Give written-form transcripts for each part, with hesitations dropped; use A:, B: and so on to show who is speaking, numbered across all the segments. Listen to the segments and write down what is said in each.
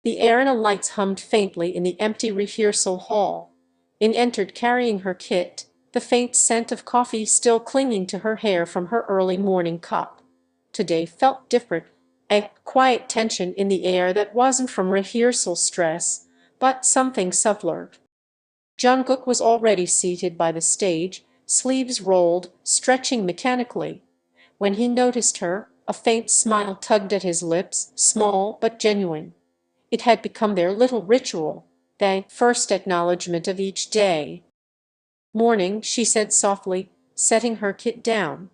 A: The arena lights hummed faintly in the empty rehearsal hall. In entered carrying her kit, the faint scent of coffee still clinging to her hair from her early morning cup. Today felt different, a quiet tension in the air that wasn't from rehearsal stress, but something subtler. Jungkook was already seated by the stage, sleeves rolled, stretching mechanically. When he noticed her, a faint smile tugged at his lips, small but genuine. It had become their little ritual, the first acknowledgement of each day. "Morning," she said softly, setting her kit down.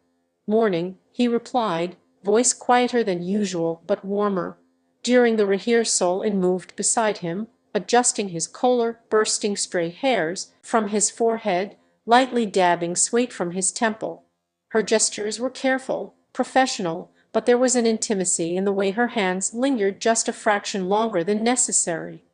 A: "Morning," he replied, voice quieter than usual but warmer. During the rehearsal it moved beside him, adjusting his collar, bursting stray hairs from his forehead, lightly dabbing sweat from his temple. Her gestures were careful, professional, but there was an intimacy in the way her hands lingered just a fraction longer than necessary.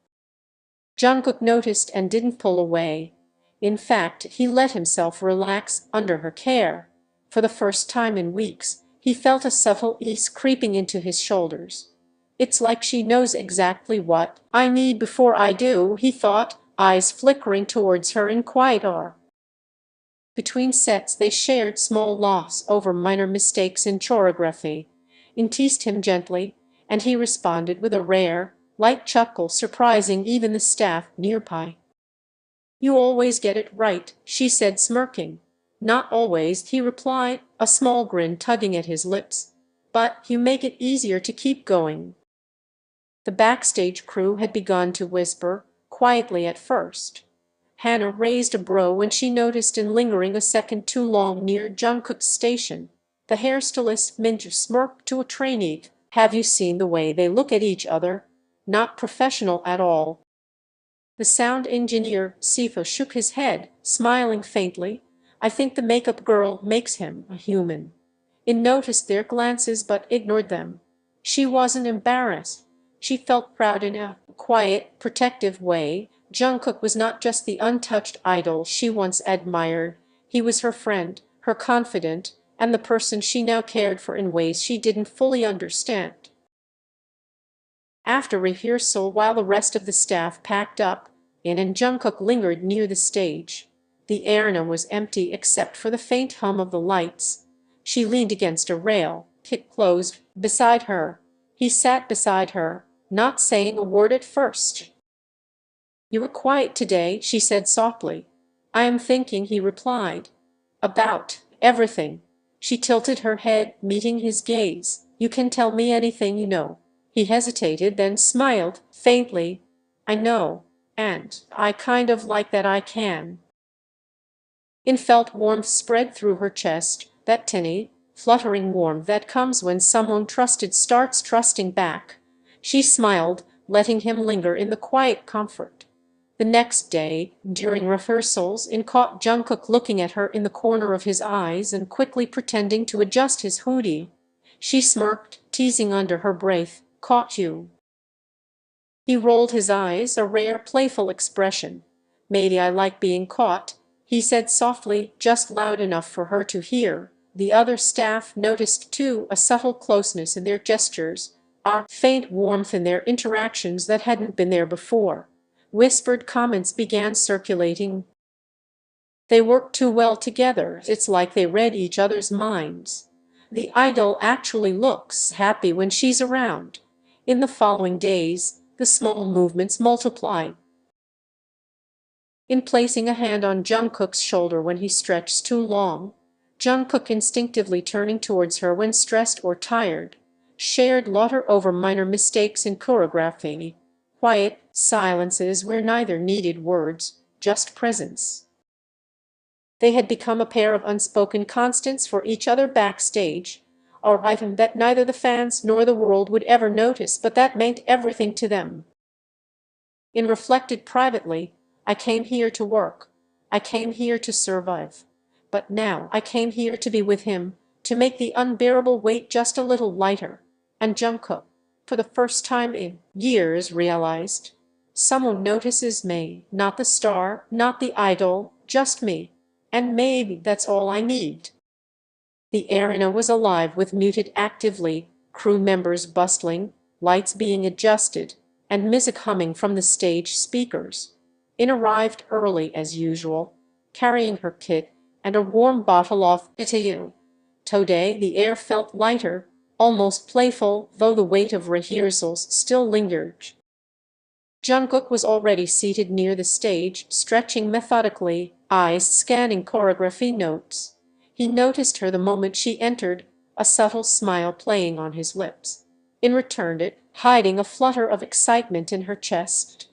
A: Jungkook noticed and didn't pull away. In fact, he let himself relax under her care. For the first time in weeks, he felt a subtle ease creeping into his shoulders. "It's like she knows exactly what I need before I do," he thought, eyes flickering towards her in quiet awe. Between sets they shared small laughs over minor mistakes in choreography. In teased him gently, and he responded with a rare, light chuckle surprising even the staff nearby. "You always get it right," she said smirking. "Not always," he replied, a small grin tugging at his lips. "But you make it easier to keep going." The backstage crew had begun to whisper, quietly at first. Hannah raised a brow when she noticed him lingering a second too long near Jungkook's station. The hairstylist Minju smirked to a trainee. "Have you seen the way they look at each other? Not professional at all." The sound engineer, Sifa, shook his head, smiling faintly. "I think the makeup girl makes him a human." In noticed their glances but ignored them. She wasn't embarrassed. She felt proud in a quiet, protective way. Jungkook was not just the untouched idol she once admired. He was her friend, her confidant, and the person she now cared for in ways she didn't fully understand. After rehearsal, while the rest of the staff packed up, In and Jungkook lingered near the stage. The arena was empty except for the faint hum of the lights. She leaned against a rail, kit closed, beside her. He sat beside her, not saying a word at first. "You were quiet today," she said softly. "I am thinking," he replied. "About everything." She tilted her head, meeting his gaze. "You can tell me anything you know." He hesitated, then smiled, faintly. "I know, and I kind of like that I can." In felt warmth spread through her chest, that tinny, fluttering warmth that comes when someone trusted starts trusting back. She smiled, letting him linger in the quiet comfort. The next day, during rehearsals, In caught Jungkook looking at her in the corner of his eyes and quickly pretending to adjust his hoodie. She smirked, teasing under her breath, "Caught you." He rolled his eyes, a rare, playful expression. "Maybe I like being caught," he said softly, just loud enough for her to hear. The other staff noticed too, a subtle closeness in their gestures, a faint warmth in their interactions that hadn't been there before. Whispered comments began circulating. "They work too well together. It's like they read each other's minds. The idol actually looks happy when she's around." In the following days, the small movements multiplied. In placing a hand on Jungkook's shoulder when he stretched too long, Jungkook instinctively turning towards her when stressed or tired, shared laughter over minor mistakes in choreography, quiet silences where neither needed words, just presence. They had become a pair of unspoken constants for each other backstage, a item that neither the fans nor the world would ever notice but that meant everything to them. In reflected privately, "I came here to work. I came here to survive. But now I came here to be with him, to make the unbearable weight just a little lighter." And Jungkook, for the first time in years, realized, "Someone notices me, not the star, not the idol, just me. And maybe that's all I need." The arena was alive with muted actively, crew members bustling, lights being adjusted, and music humming from the stage speakers. In arrived early as usual, carrying her kit and a warm bottle of Itayu. Today the air felt lighter, almost playful, though the weight of rehearsals still lingered. Jungkook was already seated near the stage, stretching methodically, eyes scanning choreography notes. He noticed her the moment she entered, a subtle smile playing on his lips. In return it, hiding a flutter of excitement in her chest.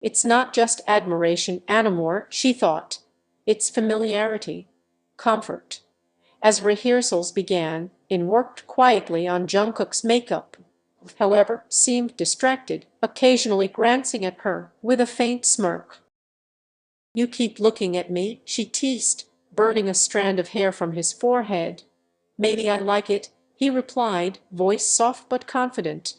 A: It's not just admiration anymore, she thought. It's familiarity, comfort. As rehearsals began, In worked quietly on Jungkook's makeup, however, seemed distracted, occasionally glancing at her with a faint smirk. You keep looking at me, she teased, burning a strand of hair from his forehead. Maybe I like it, he replied, voice soft but confident.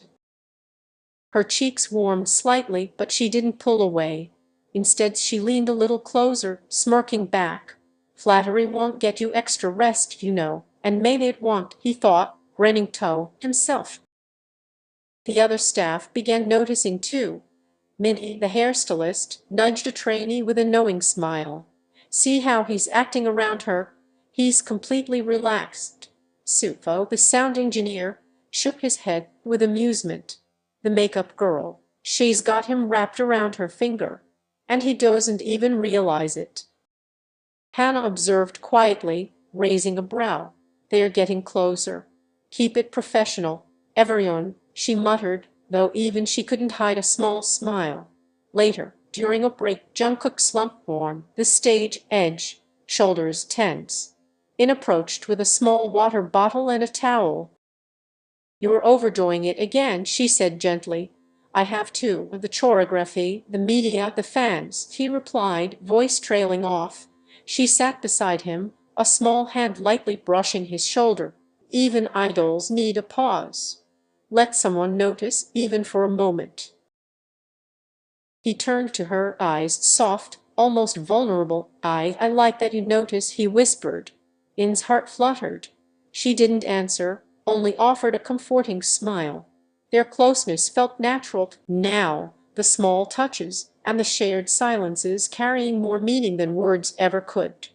A: Her cheeks warmed slightly, but she didn't pull away. Instead, she leaned a little closer, smirking back. Flattery won't get you extra rest, you know, and maybe it won't, he thought, grinning to himself. The other staff began noticing too. Minnie, the hairstylist, nudged a trainee with a knowing smile. See how he's acting around her? He's completely relaxed. Sufo, the sound engineer, shook his head with amusement. The makeup girl, she's got him wrapped around her finger, and he doesn't even realize it. Hannah observed quietly, raising a brow. They're getting closer. Keep it professional, everyone, she muttered, though even she couldn't hide a small smile. Later, during a break, Jungkook slumped warm, the stage edge, shoulders tense. In approached with a small water bottle and a towel. You're overdoing it again, she said gently. I have to. The choreography, the media, the fans, he replied, voice trailing off. She sat beside him, a small hand lightly brushing his shoulder. Even idols need a pause. Let someone notice, even for a moment. He turned to her, eyes soft, almost vulnerable. I like that you notice, he whispered. In's heart fluttered. She didn't answer, only offered a comforting smile. Their closeness felt natural now, the small touches and the shared silences carrying more meaning than words ever could.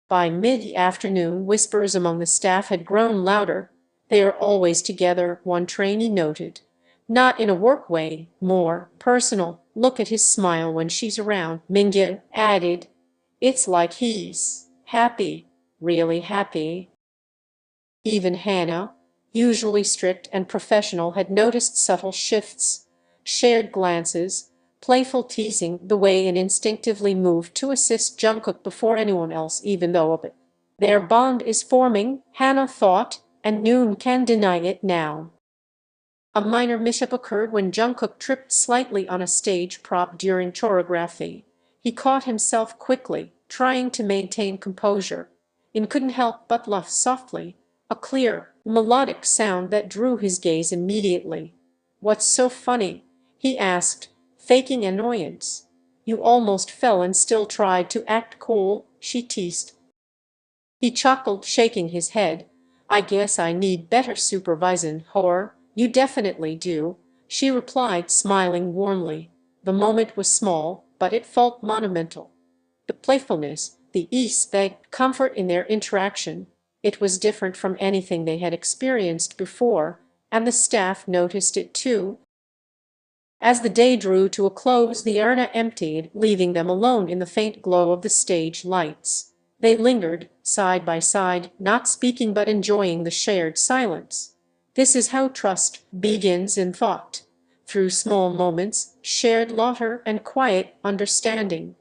A: By mid-afternoon, whispers among the staff had grown louder. They are always together, one trainee noted. Not in a work way, more personal. Look at his smile when she's around, Mingyu added. It's like he's happy, really happy. Even Hannah, usually strict and professional, had noticed subtle shifts, shared glances, playful teasing, the way it instinctively moved to assist Jungkook before anyone else, even though of it. Their bond is forming, Hannah thought, and Noon can deny it now. A minor mishap occurred when Jungkook tripped slightly on a stage prop during choreography. He caught himself quickly, trying to maintain composure, and couldn't help but laugh softly, a clear, melodic sound that drew his gaze immediately. What's so funny? He asked, faking annoyance. You almost fell and still tried to act cool, she teased. He chuckled, shaking his head. I guess I need better supervision, whore. You definitely do, she replied, smiling warmly. The moment was small, but it felt monumental. The playfulness, the ease, the comfort in their interaction, it was different from anything they had experienced before, and the staff noticed it too. As the day drew to a close, the arena emptied, leaving them alone in the faint glow of the stage lights. They lingered, side by side, not speaking but enjoying the shared silence. This is how trust begins in thought, through small moments, shared laughter, and quiet understanding.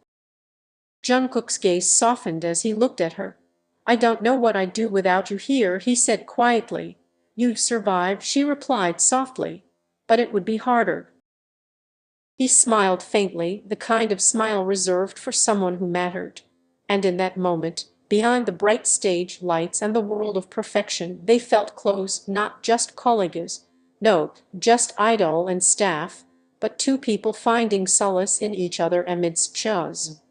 A: Jungkook's gaze softened as he looked at her. I don't know what I'd do without you here, he said quietly. You'd survive, she replied softly, but it would be harder. He smiled faintly, the kind of smile reserved for someone who mattered. And in that moment, behind the bright stage lights and the world of perfection, they felt close, not just colleagues, no, just idol and staff, but two people finding solace in each other amidst chaos.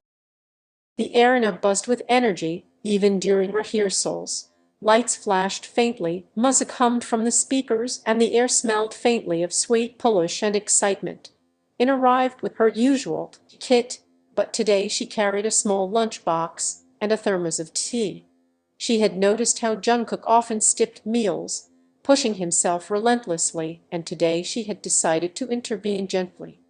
A: The arena buzzed with energy, even during rehearsals. Lights flashed faintly, music hummed from the speakers, and the air smelled faintly of sweet polish and excitement. In arrived with her usual kit, but today she carried a small lunch box and a thermos of tea. She had noticed how Jungkook often skipped meals, pushing himself relentlessly, and today she had decided to intervene gently.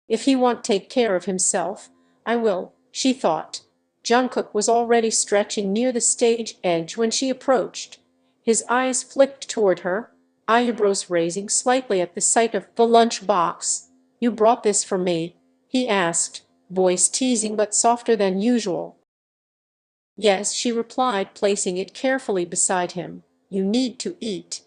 A: If he won't take care of himself, I will, she thought. Jungkook was already stretching near the stage edge when she approached. His eyes flicked toward her, eyebrows raising slightly at the sight of the lunch box. "You brought this for me?" he asked, voice teasing but softer than usual. "Yes," she replied, placing it carefully beside him. "You need to eat.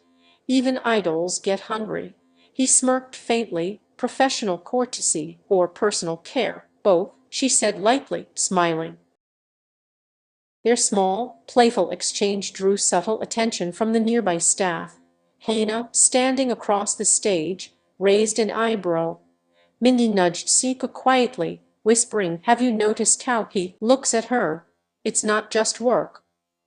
A: Even idols get hungry." He smirked faintly. "Professional courtesy or personal care, both," she said lightly, smiling. Their small, playful exchange drew subtle attention from the nearby staff. Hannah, standing across the stage, raised an eyebrow. Mindy nudged Sika quietly, whispering, "Have you noticed how he looks at her? It's not just work."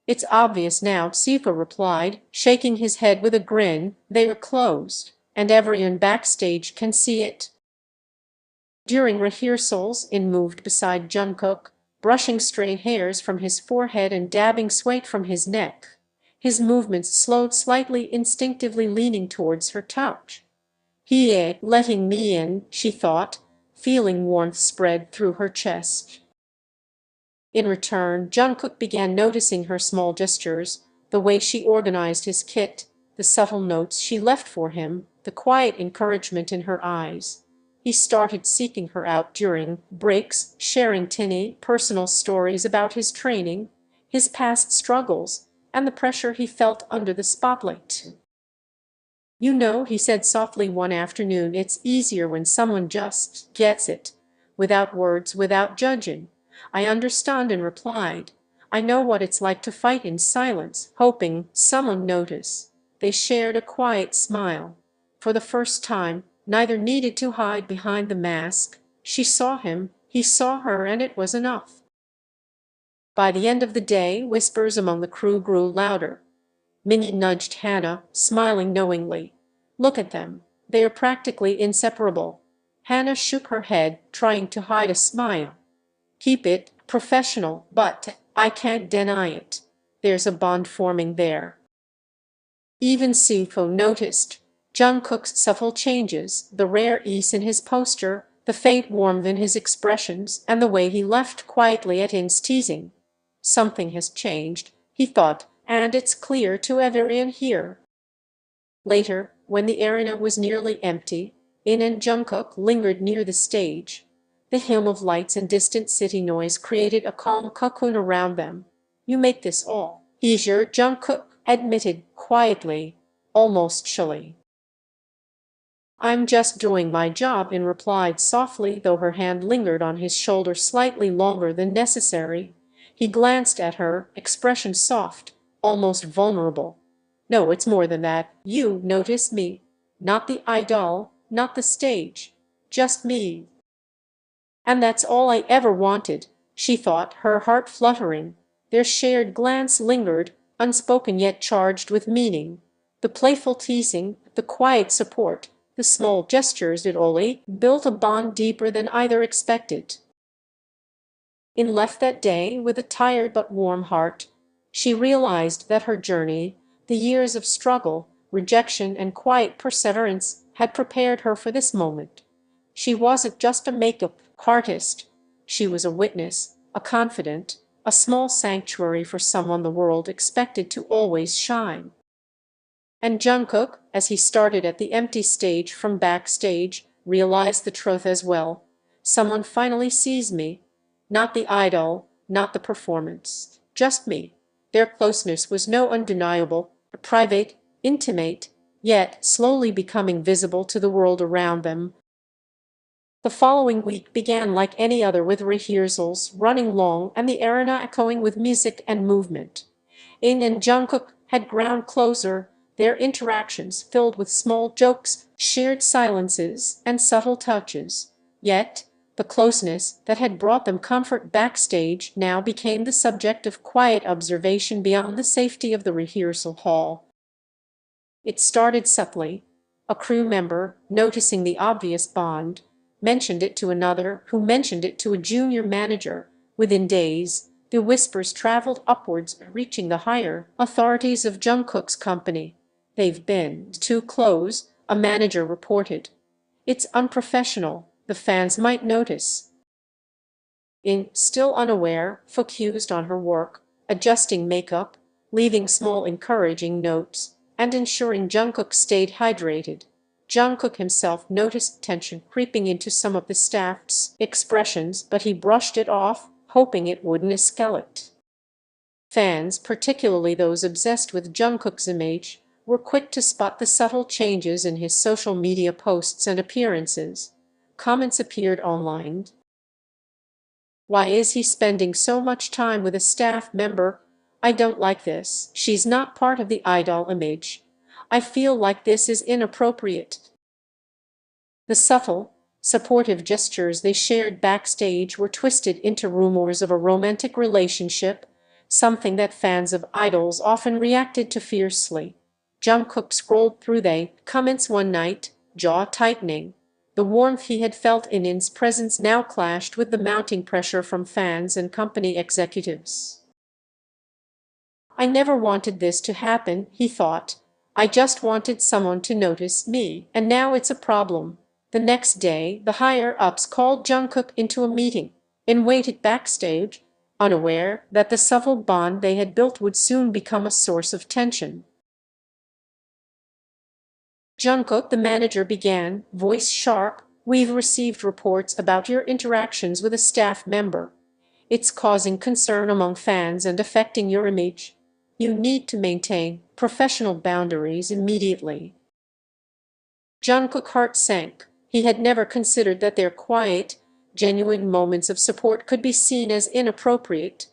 A: "It's obvious now," Sika replied, shaking his head with a grin. "They are closed, and everyone backstage can see it." During rehearsals, In moved beside Jungkook, brushing stray hairs from his forehead and dabbing sweat from his neck. His movements slowed slightly, instinctively leaning towards her touch. "He ain't letting me in," she thought, feeling warmth spread through her chest. In return, Jungkook began noticing her small gestures, the way she organized his kit, the subtle notes she left for him, the quiet encouragement in her eyes. He started seeking her out during breaks, sharing tiny, personal stories about his training, his past struggles, and the pressure he felt under the spotlight. "You know," he said softly one afternoon, "it's easier when someone just gets it, without words, without judging." "I understand," and replied. "I know what it's like to fight in silence, hoping someone notice." They shared a quiet smile. For the first time, neither needed to hide behind the mask. She saw him, he saw her, and it was enough. By the end of the day, whispers among the crew grew louder. Minnie nudged Hannah, smiling knowingly. "Look at them. They are practically inseparable." Hannah shook her head, trying to hide a smile. "Keep it professional, but I can't deny it. There's a bond forming there." Even Sifo noticed Jungkook's subtle changes, the rare ease in his posture, the faint warmth in his expressions, and the way he left quietly at In's teasing. "Something has changed," he thought, "and it's clear to everyone here." Later, when the arena was nearly empty, In and Jungkook lingered near the stage. The hum of lights and distant city noise created a calm cocoon around them. "You make this all easier," Jungkook admitted quietly, almost chilly. "I'm just doing my job," In replied softly, though her hand lingered on his shoulder slightly longer than necessary. He glanced at her, expression soft, almost vulnerable. "No, it's more than that. You notice me. Not the idol, not the stage. Just me. And that's all I ever wanted," she thought, her heart fluttering. Their shared glance lingered, unspoken yet charged with meaning. The playful teasing, the quiet support, the small gestures, it all built a bond deeper than either expected. In left that day with a tired but warm heart. She realized that her journey, the years of struggle, rejection, and quiet perseverance had prepared her for this moment. She wasn't just a makeup artist. She was a witness, a confidant, a small sanctuary for someone the world expected to always shine. And Jungkook, as he started at the empty stage from backstage, realized the truth as well. Someone finally sees me. Not the idol, not the performance, just me. Their closeness was no undeniable, private, intimate, yet slowly becoming visible to the world around them. The following week began like any other, with rehearsals running long and the arena echoing with music and movement. In and Jungkook had grown closer, their interactions filled with small jokes, shared silences, and subtle touches. Yet, The closeness that had brought them comfort backstage now became the subject of quiet observation beyond the safety of the rehearsal hall. It started subtly. A crew member, noticing the obvious bond, mentioned it to another, who mentioned it to a junior manager. Within days, the whispers traveled upwards, reaching the higher authorities of Jungkook's company. "They've been too close," a manager reported. "It's unprofessional, the fans might notice." In still unaware, focused on her work, adjusting makeup, leaving small encouraging notes, and ensuring Jungkook stayed hydrated. Jungkook himself noticed tension creeping into some of the staff's expressions, but he brushed it off, hoping it wouldn't escalate. Fans, particularly those obsessed with Jungkook's image, were quick to spot the subtle changes in his social media posts and appearances. Comments appeared online. "Why is he spending so much time with a staff member? I don't like this. She's not part of the idol image. I feel like this is inappropriate." The subtle, supportive gestures they shared backstage were twisted into rumors of a romantic relationship, something that fans of idols often reacted to fiercely. Jungkook scrolled through the comments one night, jaw tightening. The warmth he had felt in In's presence now clashed with the mounting pressure from fans and company executives. "I never wanted this to happen," he thought. "I just wanted someone to notice me, and now it's a problem." The next day, the higher-ups called Jungkook into a meeting and waited backstage, unaware that the subtle bond they had built would soon become a source of tension. "Jungkook," the manager began, voice sharp, "we've received reports about your interactions with a staff member. It's causing concern among fans and affecting your image. You need to maintain professional boundaries immediately." Jungkook's heart sank. He had never considered that their quiet, genuine moments of support could be seen as inappropriate.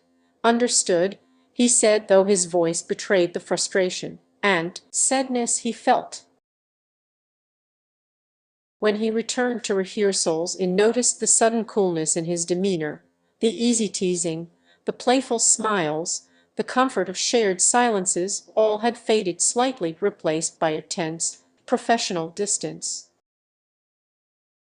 A: "Understood," he said, though his voice betrayed the frustration and sadness he felt. When he returned to rehearsals, he noticed the sudden coolness in his demeanor, the easy teasing, the playful smiles, the comfort of shared silences, all had faded slightly, replaced by a tense, professional distance.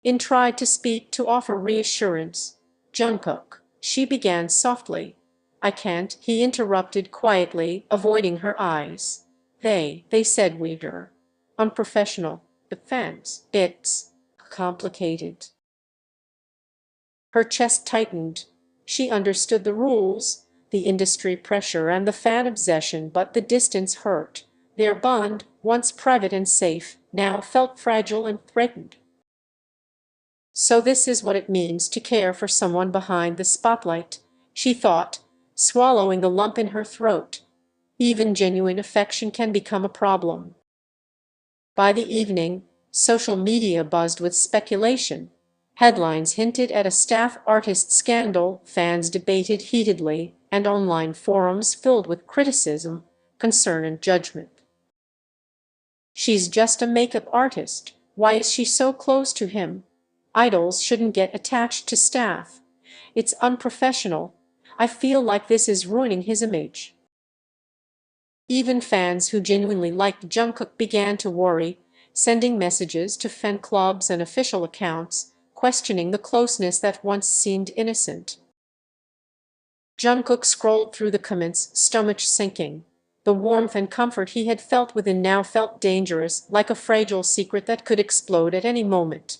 A: In tried to speak, to offer reassurance. "Jungkook," she began softly. "I can't," he interrupted quietly, avoiding her eyes. They said we're unprofessional. The fans. It's complicated." Her chest tightened. She understood the rules, the industry pressure and the fan obsession, but the distance hurt. Their bond, once private and safe, now felt fragile and threatened. So this is what it means to care for someone behind the spotlight, she thought, swallowing the lump in her throat. Even genuine affection can become a problem. By the evening, social media buzzed with speculation. Headlines hinted at a staff artist scandal, fans debated heatedly, and online forums filled with criticism, concern and judgment. "She's just a makeup artist. Why is she so close to him? Idols shouldn't get attached to staff. It's unprofessional. I feel like this is ruining his image." Even fans who genuinely liked Jungkook began to worry, sending messages to fan clubs and official accounts, questioning the closeness that once seemed innocent. Jungkook scrolled through the comments, stomach sinking. The warmth and comfort he had felt within now felt dangerous, like a fragile secret that could explode at any moment.